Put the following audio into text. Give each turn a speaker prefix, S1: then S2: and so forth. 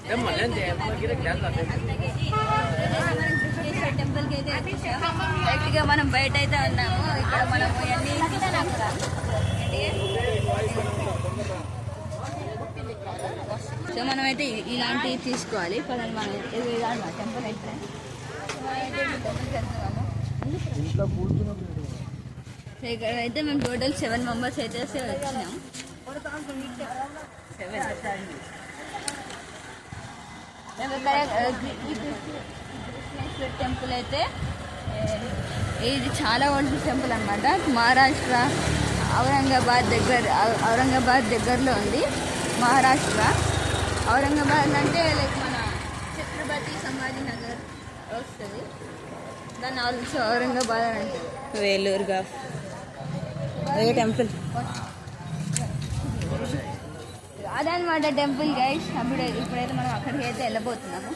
S1: Temple కి అయితే direct గా మనం బయట అయితే ఉన్నాము. ఇక్కడ మనం అన్ని సో మనం అయితే ఇలాంటివి తీసుకోవాలి. పదండి మనం టెంపుల్ అయితే ఇక్కడ అయితే మేము టోటల్ 7 మెంబర్స్ అయితే వచ్చినాం. టెంపుల్ అయితే ఇది చాలా ఓల్డ్ టెంపుల్ అన్నమాట. మహారాష్ట్ర ఔరంగాబాద్ దగ్గరలో ఉంది. మహారాష్ట్ర ఔరంగాబాద్ అంటే లైక్ మన ఛత్రపతి సంభాజీ నగర్ వస్తుంది. దాన్ని ఆల్సో ఔరంగాబాద్ అని అంటారు.
S2: వేలూరుగా అదే టెంపుల్
S1: అదనమాట టెంపుల్ గైస్. ఇప్పుడైతే మనం అక్కడికి అయితే వెళ్ళబోతున్నాము.